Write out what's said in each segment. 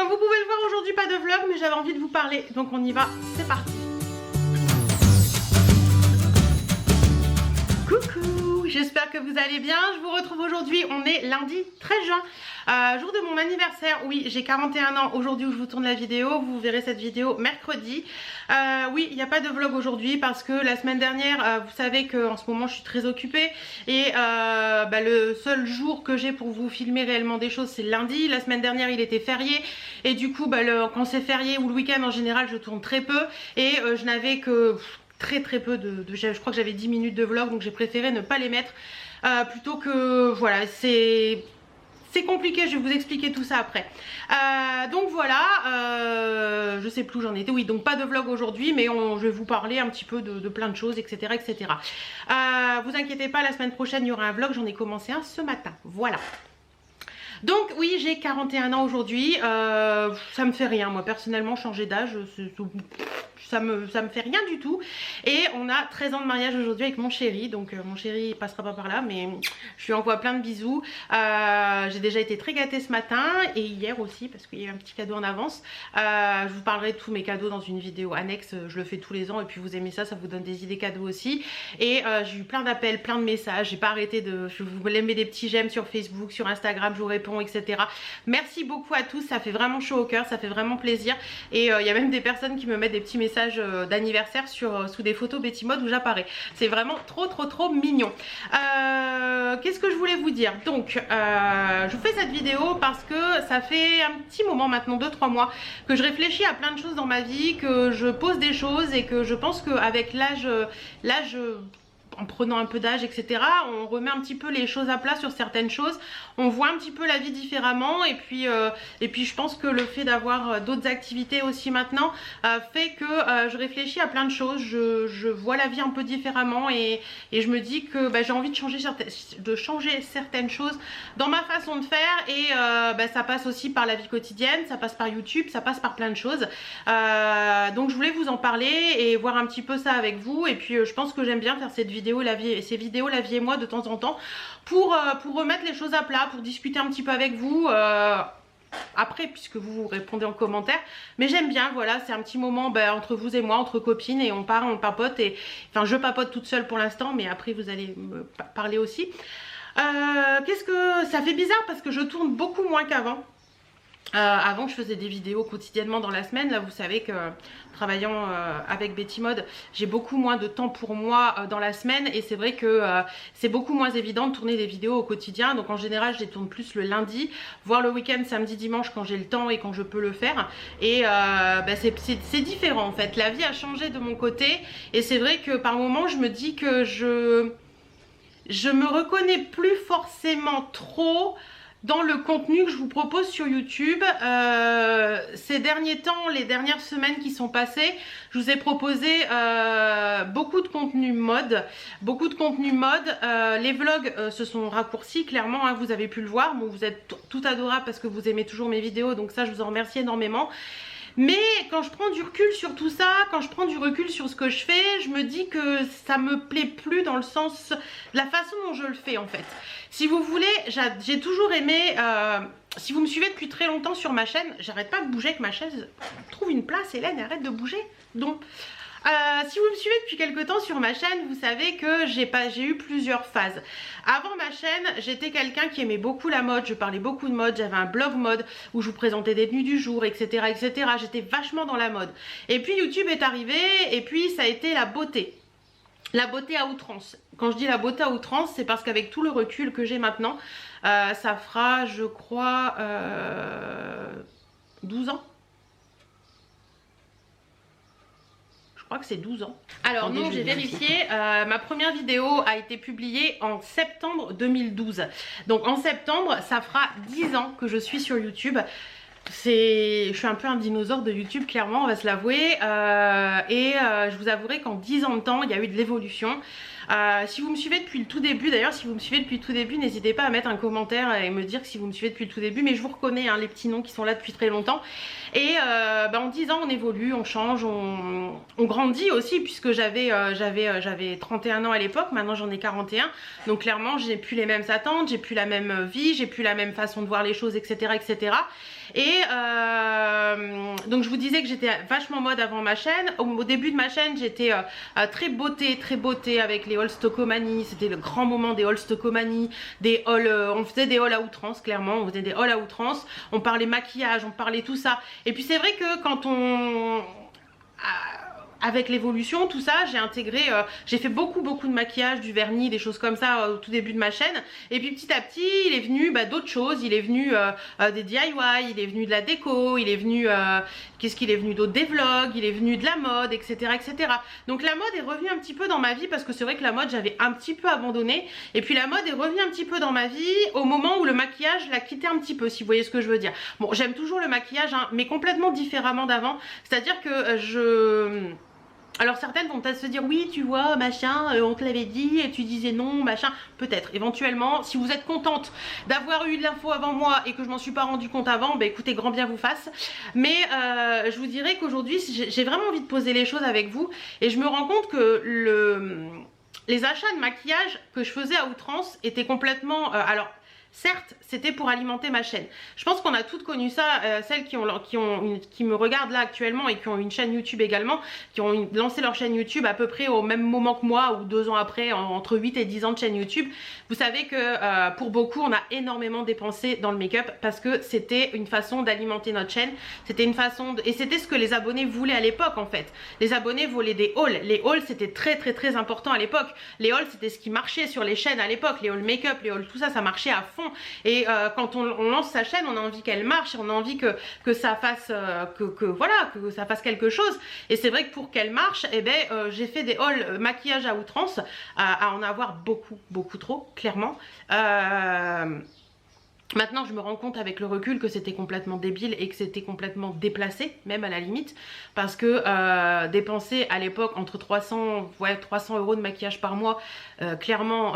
Comme vous pouvez le voir aujourd'hui, pas de vlog, mais j'avais envie de vous parler, donc on y va, c'est parti. Coucou, j'espère que vous allez bien. Je vous retrouve aujourd'hui, on est lundi 13 juin, jour de mon anniversaire. Oui, j'ai 41 ans aujourd'hui où je vous tourne la vidéo. Vous verrez cette vidéo mercredi. Oui, il n'y a pas de vlog aujourd'hui parce que la semaine dernière, vous savez qu'en ce moment je suis très occupée. Et le seul jour que j'ai pour vous filmer réellement des choses, c'est lundi. La semaine dernière, il était férié. Et du coup, quand c'est férié ou le week-end en général, je tourne très peu. Et je n'avais que... très peu je crois que j'avais 10 minutes de vlog, donc j'ai préféré ne pas les mettre plutôt que voilà, c'est compliqué, je vais vous expliquer tout ça après. Donc voilà, je sais plus où j'en étais. Oui, donc pas de vlog aujourd'hui, mais je vais vous parler un petit peu de plein de choses, etc. etc. Vous inquiétez pas, la semaine prochaine il y aura un vlog, j'en ai commencé un ce matin, voilà. Donc oui, j'ai 41 ans aujourd'hui, ça me fait rien, moi personnellement changer d'âge, ça me fait rien du tout. Et on a 13 ans de mariage aujourd'hui avec mon chéri, donc mon chéri il passera pas par là, mais je lui envoie plein de bisous. J'ai déjà été très gâtée ce matin et hier aussi parce qu'il y a eu un petit cadeau en avance. Je vous parlerai de tous mes cadeaux dans une vidéo annexe, je le fais tous les ans et puis vous aimez ça, ça vous donne des idées cadeaux aussi. Et j'ai eu plein d'appels, plein de messages, j'ai pas arrêté de... Je vous mets des petits j'aime sur Facebook, sur Instagram, je vous réponds, etc. Merci beaucoup à tous, ça fait vraiment chaud au cœur, ça fait vraiment plaisir. Et il y a même des personnes qui me mettent des petits messages d'anniversaire sous des photos Betty Mode où j'apparais. C'est vraiment trop mignon. Qu'est-ce que je voulais vous dire? Donc je vous fais cette vidéo parce que ça fait un petit moment maintenant, 2-3 mois, que je réfléchis à plein de choses dans ma vie, que je pose des choses et que je pense qu'avec l'âge, en prenant un peu d'âge, etc., on remet un petit peu les choses à plat sur certaines choses, on voit un petit peu la vie différemment, et puis je pense que le fait d'avoir d'autres activités aussi maintenant fait que je réfléchis à plein de choses, je vois la vie un peu différemment, et je me dis que j'ai envie de changer certaines choses dans ma façon de faire, et ça passe aussi par la vie quotidienne, ça passe par YouTube, ça passe par plein de choses. Donc je voulais vous en parler et voir un petit peu ça avec vous, et puis je pense que j'aime bien faire ces vidéos la vie et moi de temps en temps pour remettre les choses à plat, pour discuter un petit peu avec vous après, puisque vous répondez en commentaire, mais j'aime bien, voilà, c'est un petit moment entre vous et moi, entre copines, et on papote, et enfin je papote toute seule pour l'instant, mais après vous allez me parler aussi. Qu'est-ce que ça fait bizarre parce que je tourne beaucoup moins qu'avant. Avant je faisais des vidéos quotidiennement dans la semaine. Là vous savez que travaillant avec Betty Mode, j'ai beaucoup moins de temps pour moi dans la semaine, et c'est vrai que c'est beaucoup moins évident de tourner des vidéos au quotidien. Donc en général je les tourne plus le lundi, voire le week-end, samedi, dimanche, quand j'ai le temps et quand je peux le faire. Et c'est différent en fait, la vie a changé de mon côté, et c'est vrai que par moments je me dis que je me reconnais plus forcément trop dans le contenu que je vous propose sur YouTube. Ces derniers temps, les dernières semaines qui sont passées, je vous ai proposé beaucoup de contenu mode. Les vlogs se sont raccourcis clairement, hein, vous avez pu le voir. Bon, vous êtes tout adorable parce que vous aimez toujours mes vidéos, donc ça je vous en remercie énormément. Mais quand je prends du recul sur tout ça, quand je prends du recul sur ce que je fais, je me dis que ça me plaît plus dans le sens de la façon dont je le fais en fait. Si vous voulez, j'ai toujours aimé, si vous me suivez depuis très longtemps sur ma chaîne, j'arrête pas de bouger avec ma chaise. Trouve une place Hélène, arrête de bouger. Donc si vous me suivez depuis quelques temps sur ma chaîne, vous savez que j'ai eu plusieurs phases. Avant ma chaîne, j'étais quelqu'un qui aimait beaucoup la mode, je parlais beaucoup de mode, j'avais un blog mode où je vous présentais des tenues du jour, etc. etc. J'étais vachement dans la mode. Et puis YouTube est arrivé, et puis ça a été la beauté. La beauté à outrance. Quand je dis la beauté à outrance, c'est parce qu'avec tout le recul que j'ai maintenant, ça fera, je crois, 12 ans. Je crois que c'est 12 ans. Alors non, j'ai vérifié, ma première vidéo a été publiée en septembre 2012. Donc en septembre, ça fera 10 ans que je suis sur YouTube. Je suis un peu un dinosaure de YouTube, clairement, on va se l'avouer. Je vous avouerai qu'en 10 ans de temps, il y a eu de l'évolution. Si vous me suivez depuis le tout début, d'ailleurs si vous me suivez depuis le tout début, n'hésitez pas à mettre un commentaire et me dire que si vous me suivez depuis le tout début, mais je vous reconnais hein, les petits noms qui sont là depuis très longtemps. Et en 10 ans on évolue, on change, on grandit aussi, puisque j'avais 31 ans à l'époque, maintenant j'en ai 41, donc clairement j'ai plus les mêmes attentes, j'ai plus la même vie, j'ai plus la même façon de voir les choses, etc. etc. Et donc je vous disais que j'étais vachement mode avant ma chaîne. Au début de ma chaîne j'étais très beauté avec les hauls Stockomanie. C'était le grand moment des hauls Stockomanie, des hauls, on faisait des hauls à outrance, clairement on faisait des hauls à outrance, on parlait maquillage, on parlait tout ça. Et puis c'est vrai que quand on avec l'évolution, tout ça, j'ai intégré, j'ai fait beaucoup de maquillage, du vernis, des choses comme ça au tout début de ma chaîne. Et puis petit à petit, il est venu d'autres choses. Il est venu des DIY, il est venu de la déco, il est venu, qu'est-ce qu'il est venu d'autre, des vlogs, il est venu de la mode, etc., etc. Donc la mode est revenue un petit peu dans ma vie, parce que c'est vrai que la mode, j'avais un petit peu abandonné. Et puis la mode est revenue un petit peu dans ma vie au moment où le maquillage l'a quitté un petit peu, si vous voyez ce que je veux dire. Bon, j'aime toujours le maquillage, hein, mais complètement différemment d'avant. C'est-à-dire que alors certaines vont peut-être se dire oui tu vois machin on te l'avait dit et tu disais non machin, peut-être éventuellement si vous êtes contente d'avoir eu de l'info avant moi et que je m'en suis pas rendu compte avant, bah écoutez grand bien vous fasse. Mais je vous dirais qu'aujourd'hui j'ai vraiment envie de poser les choses avec vous et je me rends compte que les achats de maquillage que je faisais à outrance étaient complètement alors certes, c'était pour alimenter ma chaîne. Je pense qu'on a toutes connu ça, celles qui me regardent là actuellement et qui ont une chaîne YouTube également, qui ont lancé leur chaîne YouTube à peu près au même moment que moi ou 2 ans après, entre 8 et 10 ans de chaîne YouTube. Vous savez que pour beaucoup, on a énormément dépensé dans le make-up parce que c'était une façon d'alimenter notre chaîne. C'était une façon et c'était ce que les abonnés voulaient à l'époque en fait. Les abonnés voulaient des hauls. Les hauls c'était très important à l'époque. Les hauls c'était ce qui marchait sur les chaînes à l'époque. Les hauls make-up, les hauls tout ça, ça marchait à fond. Et quand on lance sa chaîne, on a envie qu'elle marche, on a envie que ça fasse voilà, que ça fasse quelque chose. Et c'est vrai que pour qu'elle marche, eh ben, j'ai fait des hauls maquillage à outrance, à en avoir beaucoup trop, clairement. Maintenant je me rends compte avec le recul que c'était complètement débile et que c'était complètement déplacé, même à la limite, parce que dépenser à l'époque entre 300 € de maquillage par mois, clairement,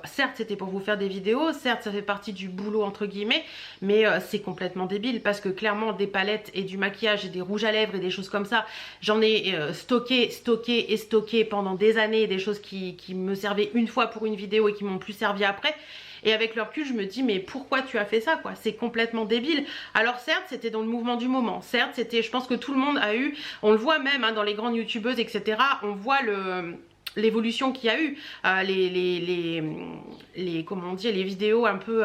certes c'était pour vous faire des vidéos, certes ça fait partie du boulot entre guillemets, mais c'est complètement débile parce que clairement des palettes et du maquillage et des rouges à lèvres et des choses comme ça, j'en ai stocké pendant des années, des choses qui me servaient une fois pour une vidéo et qui m'ont plus servi après. Et avec le recul, je me dis mais pourquoi tu as fait ça quoi? C'est complètement débile. Alors certes, c'était dans le mouvement du moment. Certes, c'était, je pense que tout le monde a eu, on le voit même hein, dans les grandes youtubeuses, etc. On voit l'évolution qu'il y a eu, comment on dit, les vidéos un peu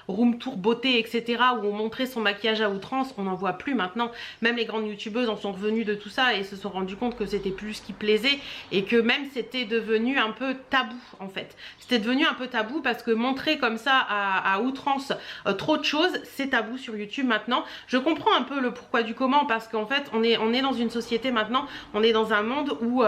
room tour beauté, etc. où on montrait son maquillage à outrance, on n'en voit plus maintenant. Même les grandes youtubeuses en sont revenues de tout ça et se sont rendues compte que c'était plus ce qui plaisait et que même c'était devenu un peu tabou en fait. C'était devenu un peu tabou parce que montrer comme ça à outrance trop de choses, c'est tabou sur YouTube maintenant. Je comprends un peu le pourquoi du comment parce qu'en fait on est dans une société maintenant, on est dans un monde où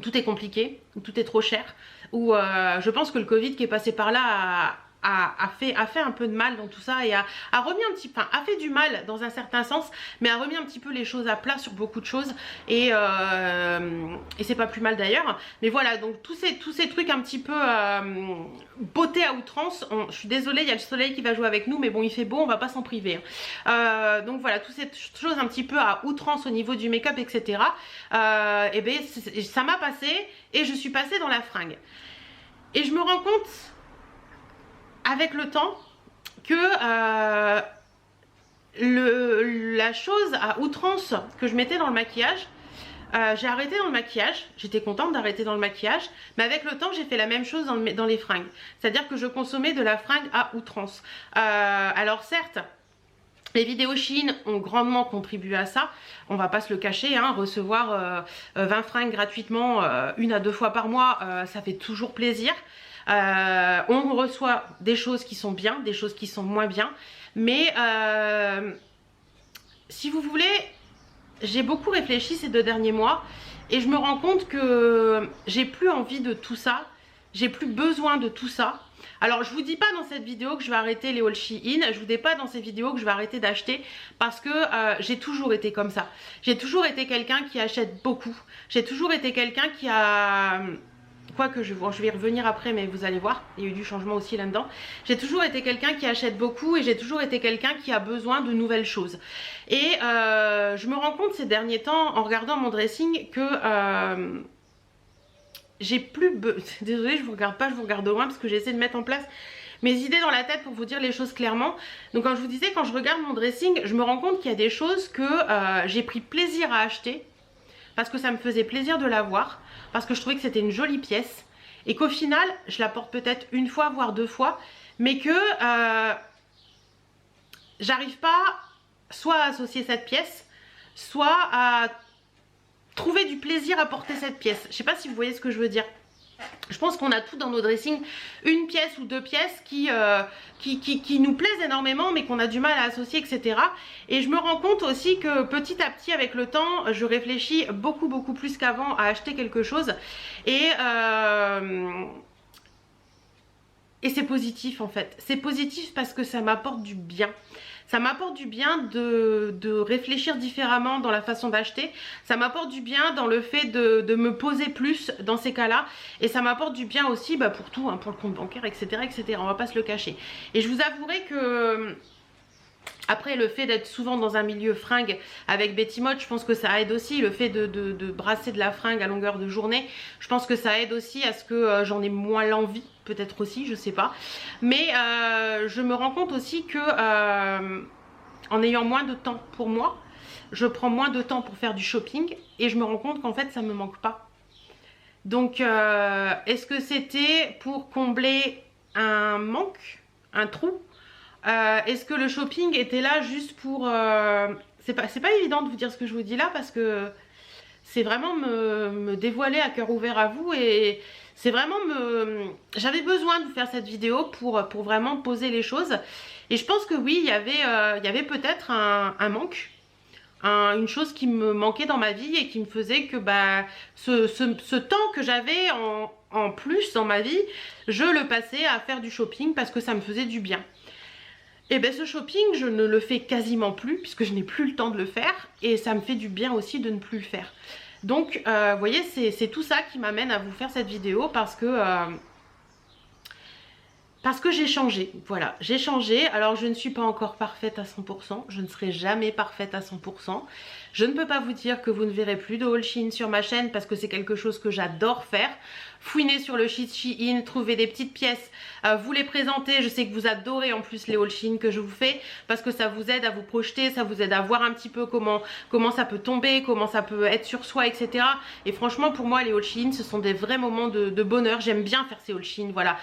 tout est compliqué, où tout est trop cher, où je pense que le Covid qui est passé par là a fait un peu de mal dans tout ça et a remis un petit peu, a fait du mal dans un certain sens, mais a remis un petit peu les choses à plat sur beaucoup de choses et c'est pas plus mal d'ailleurs. Mais voilà, donc tous ces trucs un petit peu beauté à outrance, je suis désolée, il y a le soleil qui va jouer avec nous, mais bon il fait beau, on va pas s'en priver. Donc voilà, toutes ces choses un petit peu à outrance au niveau du make-up, etc. Et ben ça m'a passé et je suis passée dans la fringue. Et je me rends compte avec le temps que la chose à outrance que je mettais dans le maquillage, j'ai arrêté dans le maquillage, j'étais contente d'arrêter dans le maquillage, mais avec le temps j'ai fait la même chose dans les fringues, c'est à dire que je consommais de la fringue à outrance. Alors certes les vidéos Shein ont grandement contribué à ça, on va pas se le cacher, hein, recevoir 20 fringues gratuitement 1 à 2 fois par mois, ça fait toujours plaisir. On reçoit des choses qui sont bien, des choses qui sont moins bien, mais si vous voulez, j'ai beaucoup réfléchi ces 2 derniers mois et je me rends compte que j'ai plus envie de tout ça, j'ai plus besoin de tout ça. Alors je vous dis pas dans cette vidéo que je vais arrêter les hauls Shein, je vous dis pas dans ces vidéos que je vais arrêter d'acheter parce que j'ai toujours été comme ça. J'ai toujours été quelqu'un qui achète beaucoup, j'ai toujours été quelqu'un qui a quoique je vais y revenir après, mais vous allez voir, il y a eu du changement aussi là-dedans. J'ai toujours été quelqu'un qui achète beaucoup et j'ai toujours été quelqu'un qui a besoin de nouvelles choses. Et je me rends compte ces derniers temps, en regardant mon dressing, que j'ai plus... Désolée, je vous regarde pas, je vous regarde de loin parce que j'essaie de mettre en place mes idées dans la tête pour vous dire les choses clairement. Donc quand je vous disais, quand je regarde mon dressing, je me rends compte qu'il y a des choses que j'ai pris plaisir à acheter parce que ça me faisait plaisir de la voir, parce que je trouvais que c'était une jolie pièce et qu'au final, je la porte peut-être une fois voire 2 fois, mais que j'arrive pas soit à associer cette pièce, soit à trouver du plaisir à porter cette pièce. Je sais pas si vous voyez ce que je veux dire. Je pense qu'on a tout dans nos dressings, une pièce ou 2 pièces qui nous plaisent énormément mais qu'on a du mal à associer, etc. Et je me rends compte aussi que petit à petit avec le temps, je réfléchis beaucoup plus qu'avant à acheter quelque chose. Et c'est positif en fait. C'est positif parce que ça m'apporte du bien. Ça m'apporte du bien de réfléchir différemment dans la façon d'acheter. Ça m'apporte du bien dans le fait de me poser plus dans ces cas-là. Et ça m'apporte du bien aussi pour tout, hein, pour le compte bancaire, etc., etc. On va pas se le cacher. Et je vous avouerai que... Après, le fait d'être souvent dans un milieu fringue avec Betty Mode, je pense que ça aide aussi. Le fait de brasser de la fringue à longueur de journée, je pense que ça aide aussi à ce que j'en ai moins l'envie. Peut-être aussi, je sais pas. Mais je me rends compte aussi que en ayant moins de temps pour moi, je prends moins de temps pour faire du shopping. Et je me rends compte qu'en fait, ça me manque pas. Donc, est-ce que c'était pour combler un manque, un trou? Est-ce que le shopping était là juste pour... c'est pas évident de vous dire ce que je vous dis là parce que c'est vraiment me dévoiler à cœur ouvert à vous et c'est vraiment J'avais besoin de vous faire cette vidéo pour vraiment poser les choses et je pense que oui, il y avait peut-être un manque, une chose qui me manquait dans ma vie et qui me faisait que ce temps que j'avais en plus dans ma vie, je le passais à faire du shopping parce que ça me faisait du bien. Et bien ce shopping, je ne le fais quasiment plus puisque je n'ai plus le temps de le faire et ça me fait du bien aussi de ne plus le faire. Donc vous voyez, c'est tout ça qui m'amène à vous faire cette vidéo parce que j'ai changé. Voilà, j'ai changé. Alors je ne suis pas encore parfaite à 100%, je ne serai jamais parfaite à 100%. Je ne peux pas vous dire que vous ne verrez plus de haul Shein sur ma chaîne parce que c'est quelque chose que j'adore faire. Fouiner sur le site Shein, trouver des petites pièces, vous les présenter. Je sais que vous adorez en plus les haul Shein que je vous fais parce que ça vous aide à vous projeter, ça vous aide à voir un petit peu comment ça peut tomber, comment ça peut être sur soi, etc. Et franchement pour moi les haul Shein ce sont des vrais moments de bonheur. J'aime bien faire ces haul Shein, voilà.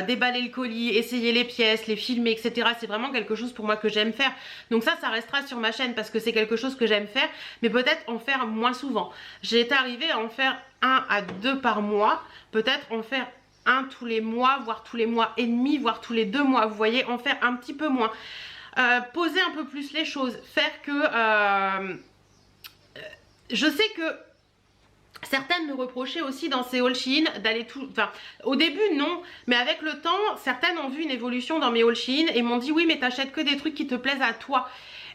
Déballer le colis, essayer les pièces, les filmer, etc. C'est vraiment quelque chose pour moi que j'aime faire. Donc ça restera sur ma chaîne parce que c'est quelque chose que j'aime faire, mais peut-être en faire moins souvent. J'ai été arrivée à en faire 1 à 2 par mois, peut-être en faire 1 tous les mois, voire tous les mois et demi, voire tous les 2 mois, vous voyez, en faire un petit peu moins. Poser un peu plus les choses, faire que... je sais que certaines me reprochaient aussi dans ces haul Shein d'aller tout... Enfin, au début non, mais avec le temps, certaines ont vu une évolution dans mes haul Shein et m'ont dit oui mais t'achètes que des trucs qui te plaisent à toi.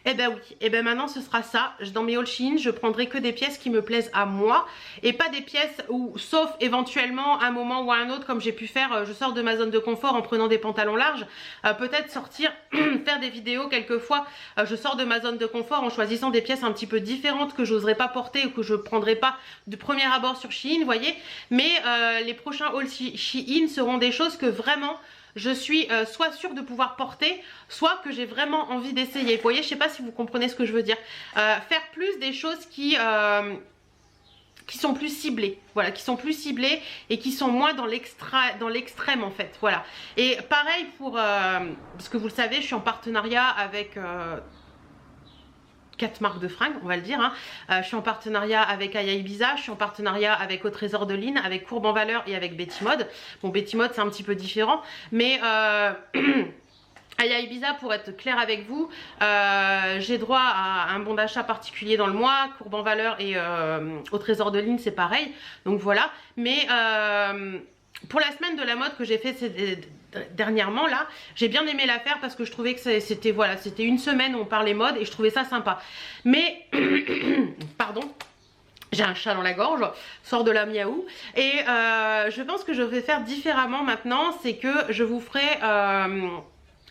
Eh ben oui, et ben maintenant ce sera ça. Dans mes haul Shein, je prendrai que des pièces qui me plaisent à moi et pas des pièces où, sauf éventuellement un moment ou à un autre, comme j'ai pu faire, je sors de ma zone de confort en prenant des pantalons larges, peut-être sortir, faire des vidéos quelquefois, je sors de ma zone de confort en choisissant des pièces un petit peu différentes que j'oserais pas porter ou que je prendrais pas de premier abord sur Shein, vous voyez. Mais les prochains haul Shein seront des choses que vraiment... je suis soit sûre de pouvoir porter, soit que j'ai vraiment envie d'essayer. Vous voyez, je sais pas si vous comprenez ce que je veux dire. Faire plus des choses qui sont plus ciblées. Voilà, qui sont plus ciblées et qui sont moins dans l'extrême en fait. Voilà. Et pareil pour... parce que vous le savez, je suis en partenariat avec... 4 marques de fringues, on va le dire, hein. Je suis en partenariat avec Aya Ibiza, je suis en partenariat avec Au Trésor de Lynn, avec Courbe en Valeur et avec Betty Mode. Bon, Betty Mode c'est un petit peu différent, mais Aya Ibiza, pour être claire avec vous, j'ai droit à un bon d'achat particulier dans le mois. Courbe en Valeur et Au Trésor de Lynn c'est pareil, donc voilà. Mais pour la semaine de la mode que j'ai fait dernièrement là, j'ai bien aimé la faire parce que je trouvais que c'était voilà, c'était une semaine où on parlait mode et je trouvais ça sympa. Mais pardon, J'ai un chat dans la gorge, sort de la miaou. Et je pense que je vais faire différemment maintenant, c'est que je vous ferai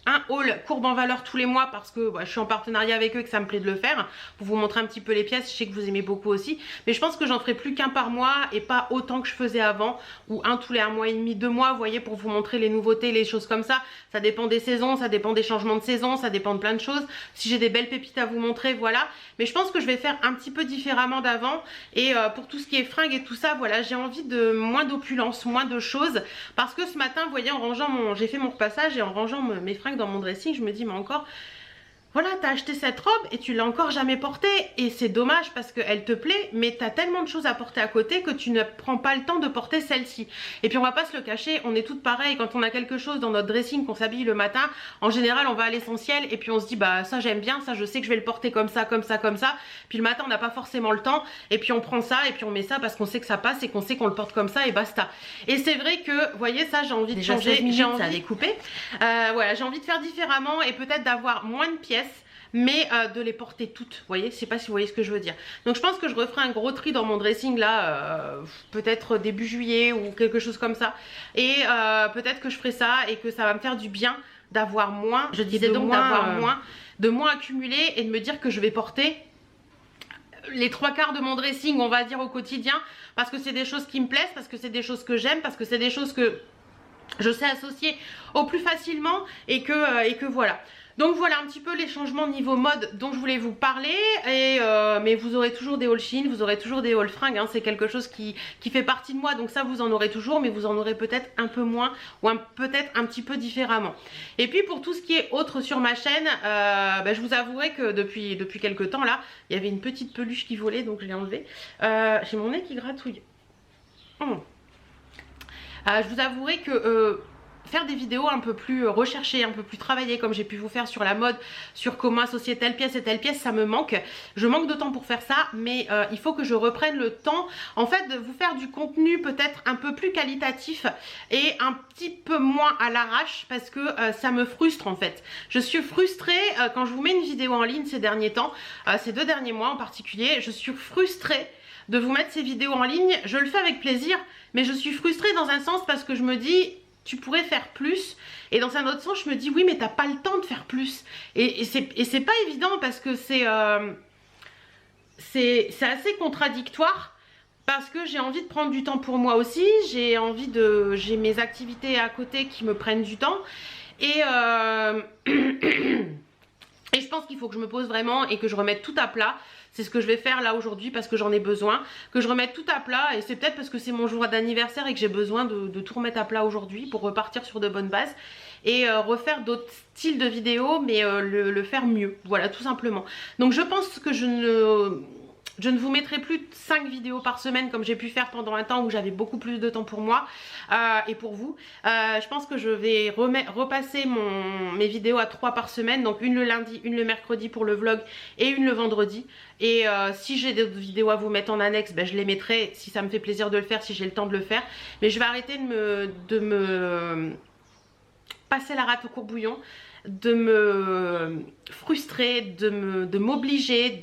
un haul courbe en valeur tous les mois parce que je suis en partenariat avec eux et que ça me plaît de le faire pour vous montrer un petit peu les pièces. Je sais que vous aimez beaucoup aussi, mais je pense que j'en ferai plus qu'un par mois et pas autant que je faisais avant, ou un tous les 1 mois et demi, 2 mois, vous voyez, pour vous montrer les nouveautés, les choses comme ça. Ça dépend des saisons, ça dépend des changements de saison, ça dépend de plein de choses. Si j'ai des belles pépites à vous montrer, voilà. Mais je pense que je vais faire un petit peu différemment d'avant. Et pour tout ce qui est fringues et tout ça, voilà, j'ai envie de moins d'opulence, moins de choses, parce que ce matin, vous voyez, en rangeant j'ai fait mon repassage et en rangeant mes fringues dans mon dressing, je me dis mais encore, voilà, t'as acheté cette robe et tu l'as encore jamais portée et c'est dommage parce qu'elle te plaît, mais t'as tellement de choses à porter à côté que tu ne prends pas le temps de porter celle-ci. Et puis on va pas se le cacher, on est toutes pareilles, quand on a quelque chose dans notre dressing, qu'on s'habille le matin, en général on va à l'essentiel et puis on se dit bah ça j'aime bien, ça je sais que je vais le porter comme ça, comme ça, comme ça. Puis le matin on n'a pas forcément le temps et puis on prend ça et puis on met ça parce qu'on sait que ça passe et qu'on sait qu'on le porte comme ça et basta. Et c'est vrai que, vous voyez, ça j'ai envie de changer, j'ai envie de découper. Voilà, j'ai envie de faire différemment et peut-être d'avoir moins de pièces, mais de les porter toutes, vous voyez, je sais pas si vous voyez ce que je veux dire. Donc je pense que je referai un gros tri dans mon dressing là, peut-être début juillet ou quelque chose comme ça. Et peut-être que je ferai ça et que ça va me faire du bien d'avoir moins, je disais donc d'avoir de moins accumuler et de me dire que je vais porter les 3/4 de mon dressing, on va dire, au quotidien, parce que c'est des choses qui me plaisent, parce que c'est des choses que j'aime, parce que c'est des choses que je sais associer au plus facilement et que voilà. Donc voilà un petit peu les changements niveau mode dont je voulais vous parler. Et mais vous aurez toujours des hauls Shein, vous aurez toujours des hauls fringues, hein, c'est quelque chose qui fait partie de moi. Donc ça vous en aurez toujours, mais vous en aurez peut-être un peu moins ou peut-être un petit peu différemment. Et puis pour tout ce qui est autre sur ma chaîne, je vous avouerai que depuis quelques temps là, il y avait une petite peluche qui volait, donc je l'ai enlevée. J'ai mon nez qui gratouille. Je vous avouerai que faire des vidéos un peu plus recherchées, un peu plus travaillées comme j'ai pu vous faire sur la mode, sur comment associer telle pièce et telle pièce, ça me manque. Je manque de temps pour faire ça, mais il faut que je reprenne le temps en fait de vous faire du contenu peut-être un peu plus qualitatif et un petit peu moins à l'arrache parce que ça me frustre en fait. Je suis frustrée quand je vous mets une vidéo en ligne ces derniers temps, ces 2 derniers mois en particulier, je suis frustrée de vous mettre ces vidéos en ligne. Je le fais avec plaisir, mais je suis frustrée dans un sens parce que je me dis tu pourrais faire plus, et dans un autre sens je me dis oui mais t'as pas le temps de faire plus, et c'est pas évident parce que c'est assez contradictoire parce que j'ai envie de prendre du temps pour moi aussi, j'ai mes activités à côté qui me prennent du temps et et je pense qu'il faut que je me pose vraiment et que je remette tout à plat. C'est ce que je vais faire là aujourd'hui parce que j'en ai besoin. Que je remette tout à plat, et c'est peut-être parce que c'est mon jour d'anniversaire et que j'ai besoin de tout remettre à plat aujourd'hui pour repartir sur de bonnes bases. Et refaire d'autres styles de vidéos, mais le faire mieux. Voilà, tout simplement. Donc je pense que je ne vous mettrai plus 5 vidéos par semaine comme j'ai pu faire pendant un temps où j'avais beaucoup plus de temps pour moi et pour vous. Je pense que je vais repasser mes vidéos à 3 par semaine. Donc une le lundi, une le mercredi pour le vlog et une le vendredi. Et si j'ai d'autres vidéos à vous mettre en annexe, je les mettrai si ça me fait plaisir de le faire, si j'ai le temps de le faire. Mais je vais arrêter de me passer la rate au courbouillon, de me frustrer, de m'obliger,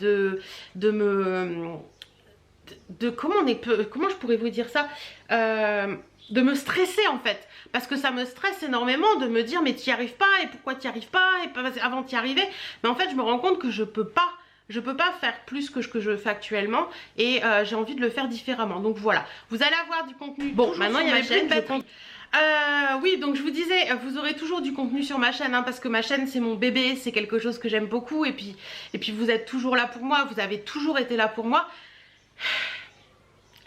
comment je pourrais vous dire ça, de me stresser en fait, parce que ça me stresse énormément de me dire mais tu n'y arrives pas et pourquoi tu n'y arrives pas et avant d'y arriver. Mais en fait je me rends compte que je peux pas faire plus que ce que je fais actuellement et j'ai envie de le faire différemment. Donc voilà, vous allez avoir du contenu. Bon, maintenant il y a ma chaîne. Oui, donc je vous disais, vous aurez toujours du contenu sur ma chaîne, hein, parce que ma chaîne c'est mon bébé, c'est quelque chose que j'aime beaucoup, et puis vous êtes toujours là pour moi, vous avez toujours été là pour moi.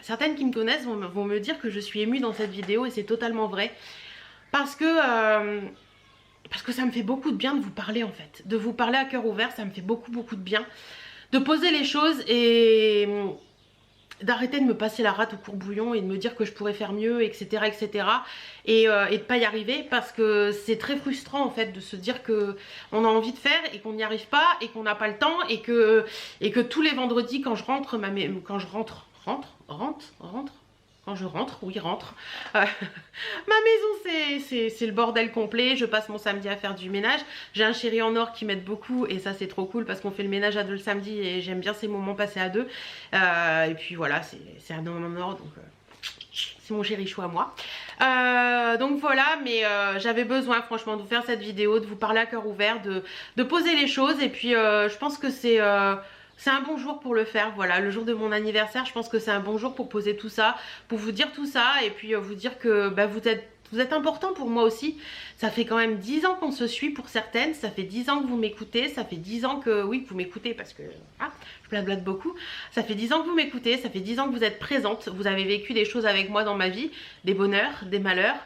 Certaines qui me connaissent vont me dire que je suis émue dans cette vidéo, et c'est totalement vrai, parce que ça me fait beaucoup de bien de vous parler en fait, de vous parler à cœur ouvert, ça me fait beaucoup de bien, de poser les choses et d'arrêter de me passer la rate au courbouillon et de me dire que je pourrais faire mieux, etc. et de pas y arriver, parce que c'est très frustrant en fait de se dire que on a envie de faire et qu'on n'y arrive pas et qu'on n'a pas le temps et que tous les vendredis quand je rentre quand je rentre, oui rentre. Ma maison c'est le bordel complet, je passe mon samedi à faire du ménage. J'ai un chéri en or qui m'aide beaucoup et ça c'est trop cool parce qu'on fait le ménage à deux le samedi et j'aime bien ces moments passés à deux. Et puis voilà, c'est un homme en or donc c'est mon chéri chou à moi. Donc voilà, mais j'avais besoin franchement de vous faire cette vidéo, de vous parler à cœur ouvert, de poser les choses et puis je pense que c'est un bon jour pour le faire. Voilà, le jour de mon anniversaire, je pense que c'est un bon jour pour poser tout ça, pour vous dire tout ça et puis vous dire que bah, vous êtes important pour moi aussi. Ça fait quand même 10 ans qu'on se suit pour certaines, ça fait 10 ans que vous m'écoutez, ça fait 10 ans que, oui, que vous m'écoutez parce que je blablate beaucoup. Ça fait 10 ans que vous m'écoutez, ça fait 10 ans que vous êtes présente, vous avez vécu des choses avec moi dans ma vie, des bonheurs, des malheurs,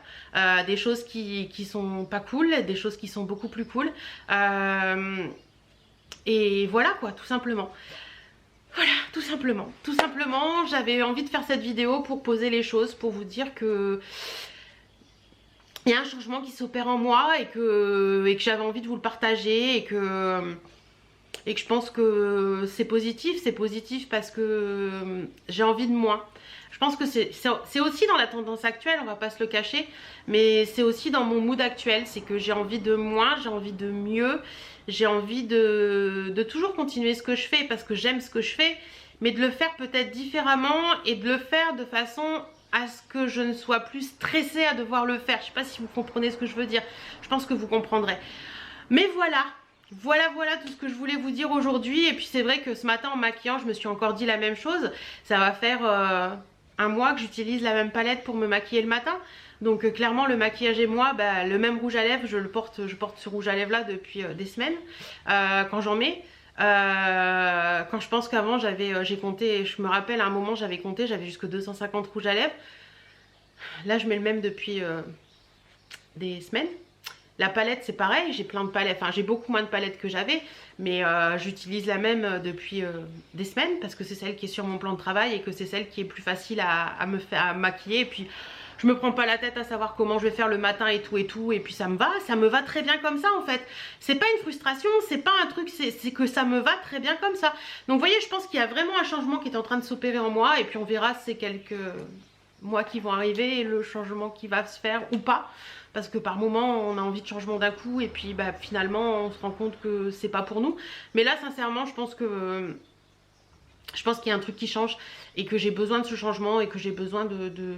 des choses qui sont pas cool, des choses qui sont beaucoup plus cool. Et voilà quoi, tout simplement. Voilà, tout simplement, j'avais envie de faire cette vidéo pour poser les choses, pour vous dire que il y a un changement qui s'opère en moi et que j'avais envie de vous le partager et que je pense que c'est positif parce que j'ai envie de moins. Je pense que c'est aussi dans la tendance actuelle, on va pas se le cacher, mais c'est aussi dans mon mood actuel, c'est que j'ai envie de moins, j'ai envie de mieux, j'ai envie de toujours continuer ce que je fais parce que j'aime ce que je fais, mais de le faire peut-être différemment et de le faire de façon à ce que je ne sois plus stressée à devoir le faire. Je sais pas si vous comprenez ce que je veux dire, je pense que vous comprendrez. Mais voilà tout ce que je voulais vous dire aujourd'hui. Et puis c'est vrai que ce matin en maquillant, je me suis encore dit la même chose. Ça va faire un mois que j'utilise la même palette pour me maquiller le matin. Donc clairement le maquillage et moi, bah, le même rouge à lèvres, je porte ce rouge à lèvres là depuis des semaines quand j'en mets. Quand je pense qu'avant j'ai compté, je me rappelle à un moment j'avais compté, j'avais jusque 250 rouges à lèvres. Là je mets le même depuis des semaines. La palette c'est pareil, j'ai plein de palettes, enfin j'ai beaucoup moins de palettes que j'avais, mais j'utilise la même depuis des semaines parce que c'est celle qui est sur mon plan de travail et que c'est celle qui est plus facile à me faire maquiller. Et puis je me prends pas la tête à savoir comment je vais faire le matin et tout et puis ça me va très bien comme ça en fait. C'est pas une frustration, c'est pas un truc, c'est que ça me va très bien comme ça. Donc vous voyez, je pense qu'il y a vraiment un changement qui est en train de s'opérer en moi et puis on verra ces quelques mois qui vont arriver et le changement qui va se faire ou pas. Parce que par moment on a envie de changement d'un coup et puis bah, finalement on se rend compte que c'est pas pour nous. Mais là sincèrement je pense qu'il y a un truc qui change et que j'ai besoin de ce changement et que j'ai besoin de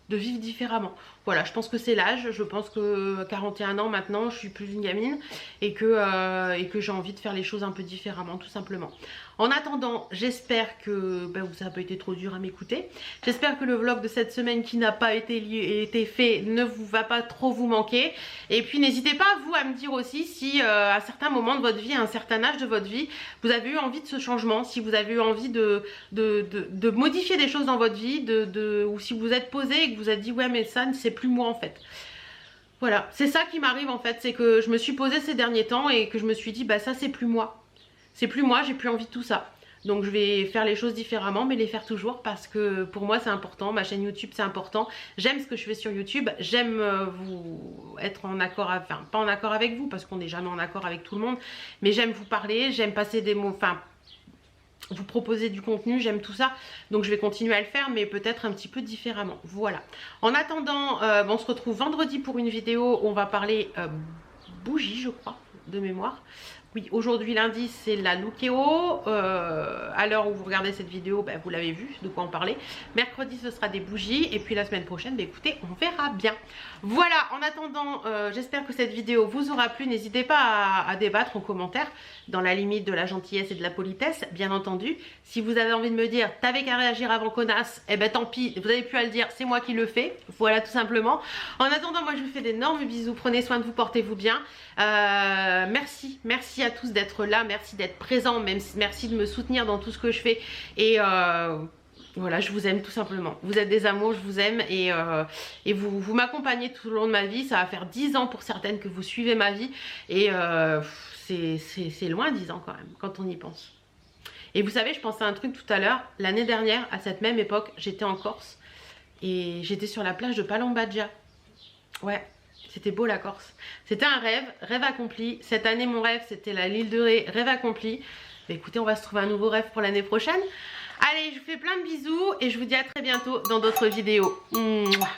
vivre différemment. Voilà, je pense que c'est l'âge, je pense que 41 ans maintenant, je suis plus une gamine et que j'ai envie de faire les choses un peu différemment, tout simplement. En attendant, j'espère que ça n'a pas été trop dur à m'écouter. J'espère que le vlog de cette semaine qui n'a pas été fait ne vous va pas trop vous manquer. Et puis n'hésitez pas vous à me dire aussi si à certains moments de votre vie, à un certain âge de votre vie, vous avez eu envie de ce changement, si vous avez eu envie de modifier des choses dans votre vie, ou si vous êtes posé et que vous êtes dit ouais mais ça c'est plus moi en fait. Voilà, c'est ça qui m'arrive en fait, c'est que je me suis posée ces derniers temps et que je me suis dit bah ça c'est plus moi. C'est plus moi, j'ai plus envie de tout ça. Donc je vais faire les choses différemment mais les faire toujours parce que pour moi c'est important, ma chaîne YouTube c'est important. J'aime ce que je fais sur YouTube, j'aime vous être en accord, enfin pas en accord avec vous parce qu'on n'est jamais en accord avec tout le monde. Mais j'aime vous parler, j'aime passer des mots, enfin vous proposer du contenu, j'aime tout ça. Donc je vais continuer à le faire mais peut-être un petit peu différemment. Voilà. En attendant, on se retrouve vendredi pour une vidéo où on va parler bougie je crois, de mémoire. Oui, aujourd'hui lundi c'est la Lookeo, à l'heure où vous regardez cette vidéo vous l'avez vu de quoi on parlait. Mercredi ce sera des bougies et puis la semaine prochaine écoutez on verra bien. Voilà, en attendant j'espère que cette vidéo vous aura plu, n'hésitez pas à débattre en commentaire dans la limite de la gentillesse et de la politesse bien entendu. Si vous avez envie de me dire t'avais qu'à réagir avant connasse, et tant pis, vous avez plus à le dire, c'est moi qui le fais, voilà tout simplement. En attendant moi je vous fais d'énormes bisous, prenez soin de vous, portez-vous bien. Merci à tous d'être là, merci d'être présents, merci de me soutenir dans tout ce que je fais et voilà, je vous aime tout simplement. Vous êtes des amours, je vous aime et vous m'accompagnez tout au long de ma vie. Ça va faire 10 ans pour certaines que vous suivez ma vie et c'est loin 10 ans quand même quand on y pense. Et vous savez, je pensais à un truc tout à l'heure, l'année dernière à cette même époque j'étais en Corse et j'étais sur la plage de Palambadja. Ouais. C'était beau la Corse. C'était un rêve accompli. Cette année mon rêve c'était l'île de Ré, rêve accompli. Mais écoutez, on va se trouver un nouveau rêve pour l'année prochaine. Allez, je vous fais plein de bisous et je vous dis à très bientôt dans d'autres vidéos. Mouah.